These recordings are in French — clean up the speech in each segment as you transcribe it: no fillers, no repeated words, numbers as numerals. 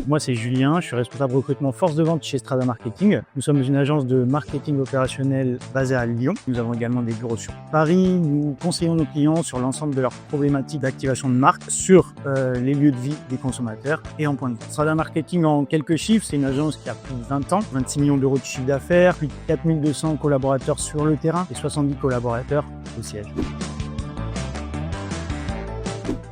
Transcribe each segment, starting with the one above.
Moi, c'est Julien, je suis responsable recrutement force de vente chez Strada Marketing. Nous sommes une agence de marketing opérationnel basée à Lyon. Nous avons également des bureaux sur Paris. Nous conseillons nos clients sur l'ensemble de leurs problématiques d'activation de marque sur les lieux de vie des consommateurs et en point de vue. Strada Marketing, en quelques chiffres, c'est une agence qui a plus de 20 ans, 26 millions d'euros de chiffre d'affaires, plus de 4200 collaborateurs sur le terrain et 70 collaborateurs au siège.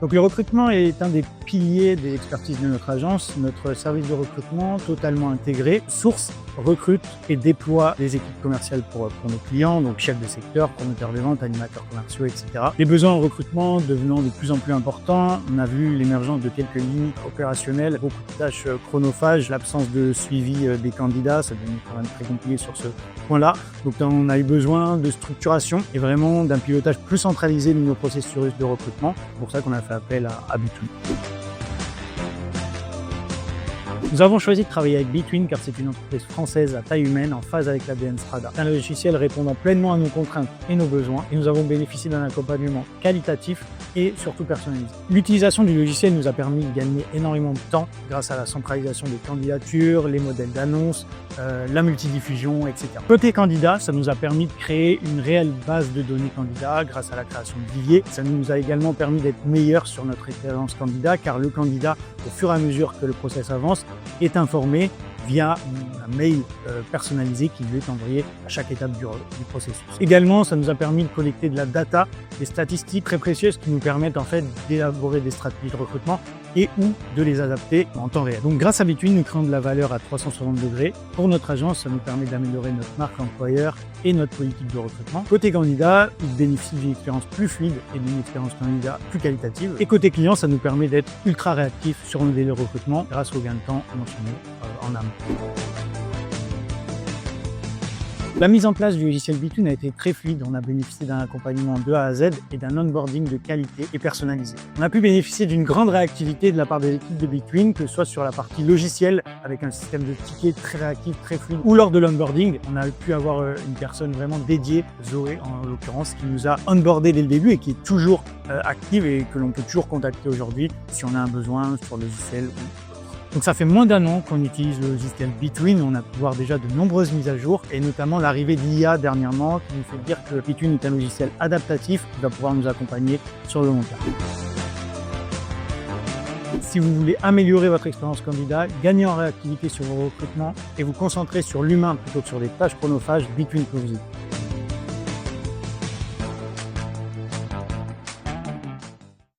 Donc le recrutement est un des piliers des expertises de notre agence. Notre service de recrutement totalement intégré source, recrute et déploie des équipes commerciales pour nos clients, donc chefs de secteur, promoteurs de vente, animateurs commerciaux, etc. Les besoins en recrutement devenant de plus en plus importants, on a vu l'émergence de quelques lignes opérationnelles, beaucoup de tâches chronophages, l'absence de suivi des candidats, ça devient quand même très compliqué sur ce point-là. Donc on a eu besoin de structuration et vraiment d'un pilotage plus centralisé de nos processus de recrutement. C'est pour ça qu'on a fait appel à Between. Nous avons choisi de travailler avec Between car c'est une entreprise française à taille humaine en phase avec l'ADN Strada. C'est un logiciel répondant pleinement à nos contraintes et nos besoins et nous avons bénéficié d'un accompagnement qualitatif et surtout personnalisé. L'utilisation du logiciel nous a permis de gagner énormément de temps grâce à la centralisation des candidatures, les modèles d'annonce, la multidiffusion, etc. Côté candidat, ça nous a permis de créer une réelle base de données candidats grâce à la création de viviers. Ça nous a également permis d'être meilleurs sur notre expérience candidat car le candidat, au fur et à mesure que le process avance, est informé via un mail personnalisé qui lui est envoyé à chaque étape du processus. Également, ça nous a permis de collecter de la data, des statistiques très précieuses qui nous permettent en fait d'élaborer des stratégies de recrutement et ou de les adapter en temps réel. Donc grâce à Between, nous créons de la valeur à 360 degrés. Pour notre agence, ça nous permet d'améliorer notre marque employeur et notre politique de recrutement. Côté candidat, il bénéficie d'une expérience plus fluide et d'une expérience candidat plus qualitative. Et côté client, ça nous permet d'être ultra réactifs sur nos délais de recrutement grâce au gain de temps mentionné en amont. La mise en place du logiciel Between a été très fluide. On a bénéficié d'un accompagnement de A à Z et d'un onboarding de qualité et personnalisé. On a pu bénéficier d'une grande réactivité de la part des équipes de Between, que ce soit sur la partie logicielle avec un système de tickets très réactif, très fluide, ou lors de l'onboarding, on a pu avoir une personne vraiment dédiée, Zoé en l'occurrence, qui nous a onboardé dès le début et qui est toujours active et que l'on peut toujours contacter aujourd'hui si on a un besoin sur le logiciel. Donc ça fait moins d'1 an qu'on utilise le logiciel Between, on a pu voir déjà de nombreuses mises à jour et notamment l'arrivée de l'IA dernièrement qui nous fait dire que Between est un logiciel adaptatif qui va pouvoir nous accompagner sur le long terme. Si vous voulez améliorer votre expérience candidat, gagner en réactivité sur vos recrutements et vous concentrer sur l'humain plutôt que sur des tâches chronophages, Between peut vous aider.